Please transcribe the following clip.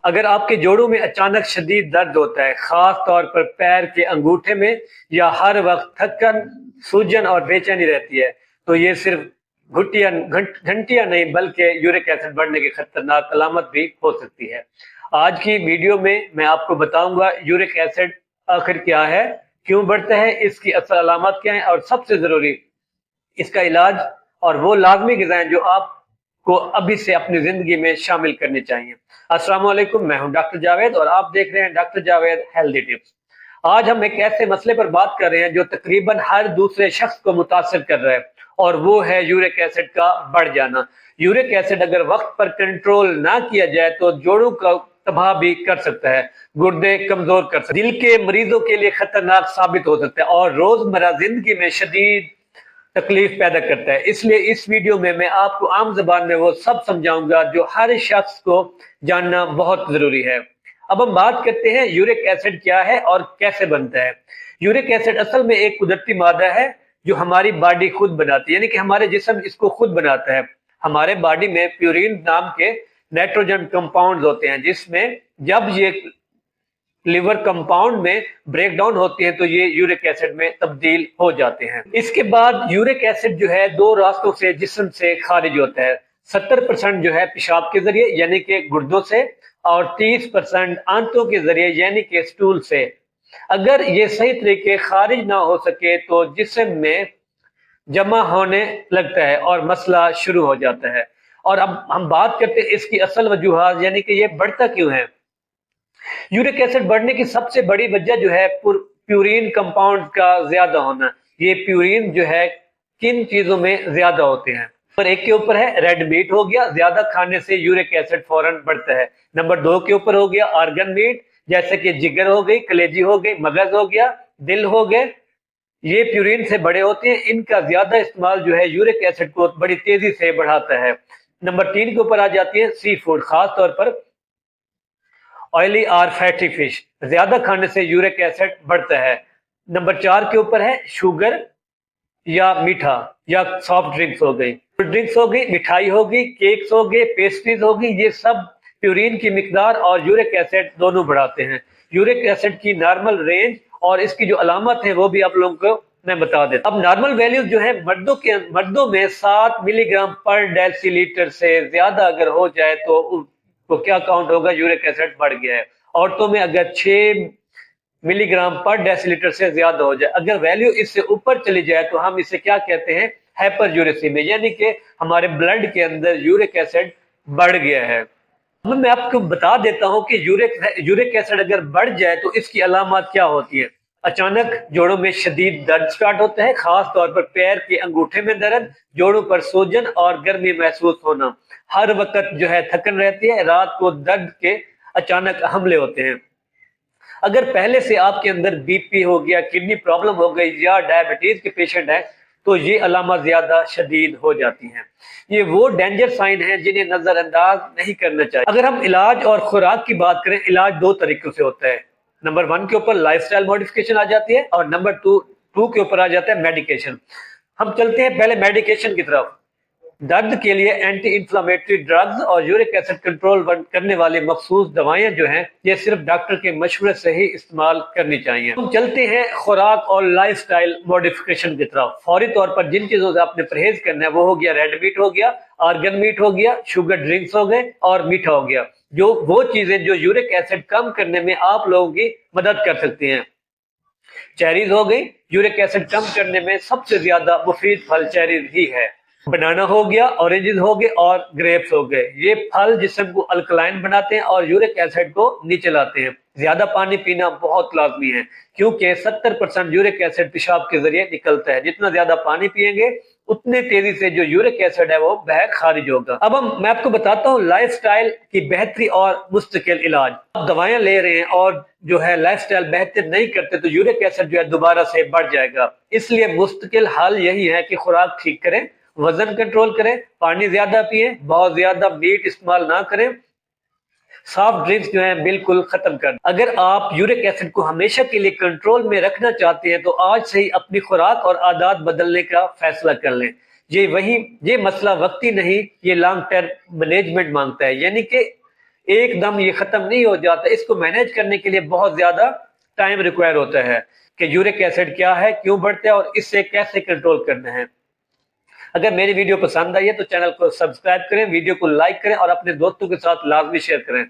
اگر آپ کے جوڑوں میں اچانک شدید درد ہوتا ہے، خاص طور پر پیر کے انگوٹھے میں، یا ہر وقت تھکن، سوجن اور بے چینی رہتی ہے، تو یہ صرف گھنٹیاں نہیں بلکہ یورک ایسڈ بڑھنے کی خطرناک علامت بھی ہو سکتی ہے۔ آج کی ویڈیو میں آپ کو بتاؤں گا یورک ایسڈ آخر کیا ہے، کیوں بڑھتا ہے، اس کی اصل علامات کیا ہیں، اور سب سے ضروری اس کا علاج اور وہ لازمی غذائیں جو آپ کو ابھی سے اپنی زندگی میں شامل کرنی چاہیے۔ السلام علیکم، میں ہوں ڈاکٹر جاوید اور آپ دیکھ رہے ہیں ڈاکٹر جاوید ہیلتھی ٹپس۔ آج ہم ایک ایسے مسئلے پر بات کر رہے ہیں جو تقریباً ہر دوسرے شخص کو متاثر کر رہا ہے، اور وہ ہے یورک ایسڈ کا بڑھ جانا۔ یورک ایسڈ اگر وقت پر کنٹرول نہ کیا جائے تو جوڑوں کا تباہ بھی کر سکتا ہے، گردے کمزور کر سکتا ہے، دل کے مریضوں کے لیے خطرناک ثابت ہو سکتا ہے، اور روزمرہ زندگی میں شدید تکلیف پیدا کرتا ہے۔ اس لیے اس ویڈیو میں آپ کو عام زبان میں وہ سب سمجھاؤں گا جو ہر شخص کو جاننا بہت ضروری ہے۔ اب ہم بات کرتے ہیں یورک ایسڈ کیا ہے اور کیسے بنتا ہے۔ یورک ایسڈ اصل میں ایک قدرتی مادہ ہے جو ہماری باڈی خود بناتی ہے، یعنی کہ ہمارے جسم اس کو خود بناتا ہے۔ ہمارے باڈی میں پیورین نام کے نائٹروجن کمپاؤنڈز ہوتے ہیں، جس میں جب یہ لیور کمپاؤنڈ میں بریک ڈاؤن ہوتی ہیں تو یہ یورک ایسڈ میں تبدیل ہو جاتے ہیں۔ اس کے بعد یورک ایسڈ جو ہے دو راستوں سے جسم سے خارج ہوتا ہے۔ 70% جو ہے پیشاب کے ذریعے یعنی کہ گردوں سے، اور 30% آنتوں کے ذریعے یعنی کہ سٹول سے۔ اگر یہ صحیح طریقے خارج نہ ہو سکے تو جسم میں جمع ہونے لگتا ہے اور مسئلہ شروع ہو جاتا ہے۔ اور اب ہم بات کرتے ہیں اس کی اصل وجوہات، یعنی کہ یہ بڑھتا کیوں ہے۔ یورک ایسڈ بڑھنے کی سب سے بڑی وجہ جو ہے پیورین کمپاؤنڈ کا زیادہ ہونا۔ یہ پیورین جو ہے کن چیزوں میں زیادہ ہوتے ہیں؟ نمبر 1 کے اوپر ہے ریڈ میٹ ہو گیا، زیادہ کھانے سے یورک ایسڈ فوراً بڑھتا ہے۔ نمبر 2 کے اوپر ہو گیا آرگن میٹ، جیسے کہ جگر ہو گئی، کلیجی ہو گئی، مغز ہو گیا، دل ہو گئے، یہ پیورین سے بڑے ہوتے ہیں، ان کا زیادہ استعمال جو ہے یورک ایسڈ کو بڑی تیزی سے بڑھاتا ہے۔ نمبر 3 کے اوپر آ جاتی ہے سی فوڈ، خاص طور پر آئلی اور فیٹی فش، زیادہ کھانے سے یورک ایسڈ بڑھتا ہے۔ نمبر 4 کے اوپر ہے شوگر یا میٹھا یا سافٹ ڈرنکس ہو گئی، ڈرنکس ہو گئی، مٹھائی ہوگی، کیکس ہو گئے، پیسٹریز ہوگی، یہ سب پیورین کی مقدار اور یورک ایسڈ دونوں بڑھاتے ہیں۔ یورک ایسڈ کی نارمل رینج اور اس کی جو علامت ہے وہ بھی آپ لوگوں کو میں بتا دیتا ہوں۔ اب نارمل ویلیوز جو ہے مردوں میں 7 ملی گرام پر ڈیسی لیٹر سے زیادہ اگر ہو جائے تو کیا کاؤنٹ ہوگا، یورک ایسڈ بڑھ گیا ہے۔ عورتوں میں اگر 6 ملی گرام پر ڈیسی لیٹر سے زیادہ ہو جائے، اگر ویلیو اس سے اوپر چلی جائے تو ہم اسے کیا کہتے ہیں، ہائپر یوریسیمیا، یعنی کہ ہمارے بلڈ کے اندر یورک ایسڈ بڑھ گیا ہے۔ اب میں آپ کو بتا دیتا ہوں کہ یورک ایسڈ اگر بڑھ جائے تو اس کی علامات کیا ہوتی ہیں۔ اچانک جوڑوں میں شدید درد سٹارٹ ہوتا ہے، خاص طور پر پیر کے انگوٹھے میں درد، جوڑوں پر سوجن اور گرمی محسوس ہونا، ہر وقت جو ہے تھکن رہتی ہے، رات کو درد کے اچانک حملے ہوتے ہیں۔ اگر پہلے سے آپ کے اندر بی پی ہو گیا، کڈنی پرابلم ہو گئی یا ڈائبٹیز کے پیشنٹ ہیں تو یہ علامات زیادہ شدید ہو جاتی ہیں۔ یہ وہ ڈینجر سائن ہیں جنہیں نظر انداز نہیں کرنا چاہیے۔ اگر ہم علاج اور خوراک کی بات کریں، علاج 2 طریقوں سے ہوتا ہے۔ نمبر 1 کے اوپر لائف سٹائل موڈیفکیشن آ جاتی ہے، اور نمبر 2 کے اوپر آ جاتا ہے میڈیکیشن۔ ہم چلتے ہیں پہلے میڈیکیشن کی طرف۔ درد کے لیے اینٹی انفلامیٹری ڈرگز اور یورک ایسڈ کنٹرول کرنے والی مخصوص دوائیں جو ہیں یہ صرف ڈاکٹر کے مشورے سے ہی استعمال کرنی چاہیے۔ ہم چلتے ہیں خوراک اور لائف سٹائل موڈیفکیشن کی طرف۔ فوری طور پر جن چیزوں سے آپ نے پرہیز کرنا ہے وہ ہو گیا ریڈ میٹ ہو گیا، آرگن میٹ ہو گیا، شوگر ڈرنکس ہو گئے اور میٹھا ہو گیا، جو وہ چیزیں جو یورک ایسڈ کم کرنے میں آپ لوگوں کی مدد کر سکتی ہیں۔ چیریز ہو گئی، یورک ایسڈ کم کرنے میں سب سے زیادہ مفید پھل چیریز ہی ہے۔ بنانا ہو گیا، اورنجز ہو گئے اور گریپس ہو گئے، یہ پھل جسم کو الکلائن بناتے ہیں اور یورک ایسڈ کو نیچے لاتے ہیں۔ زیادہ پانی پینا بہت لازمی ہے کیونکہ 70% یورک ایسڈ پیشاب کے ذریعے نکلتا ہے۔ جتنا زیادہ پانی پیئیں گے اتنے تیزی سے جو یورک ایسڈ ہے وہ بہہ خارج ہوگا۔ اب میں آپ کو بتاتا ہوں لائف سٹائل کی بہتری اور مستقل علاج۔ آپ دوائیں لے رہے ہیں اور جو ہے لائف سٹائل بہتر نہیں کرتے تو یورک ایسڈ جو ہے دوبارہ سے بڑھ جائے گا۔ اس لیے مستقل حل یہی ہے کہ خوراک ٹھیک کریں، وزن کنٹرول کریں، پانی زیادہ پئیں، بہت زیادہ میٹ استعمال نہ کریں، سافٹ ڈرنکس جو ہیں بالکل ختم کر دیں۔ اگر آپ یورک ایسڈ کو ہمیشہ کے لیے کنٹرول میں رکھنا چاہتے ہیں تو آج سے ہی اپنی خوراک اور عادات بدلنے کا فیصلہ کر لیں۔ یہ مسئلہ وقتی نہیں، یہ لانگ ٹرم مینجمنٹ مانگتا ہے، یعنی کہ ایک دم یہ ختم نہیں ہو جاتا، اس کو مینیج کرنے کے لیے بہت زیادہ ٹائم ریکوائر ہوتا ہے کہ یورک ایسڈ کیا ہے، کیوں بڑھتا ہے، اور اس سے کیسے کنٹرول کرنا ہے۔ اگر میری ویڈیو پسند آئی ہے تو چینل کو سبسکرائب کریں، ویڈیو کو لائک کریں اور اپنے دوستوں کے ساتھ لازمی شیئر کریں۔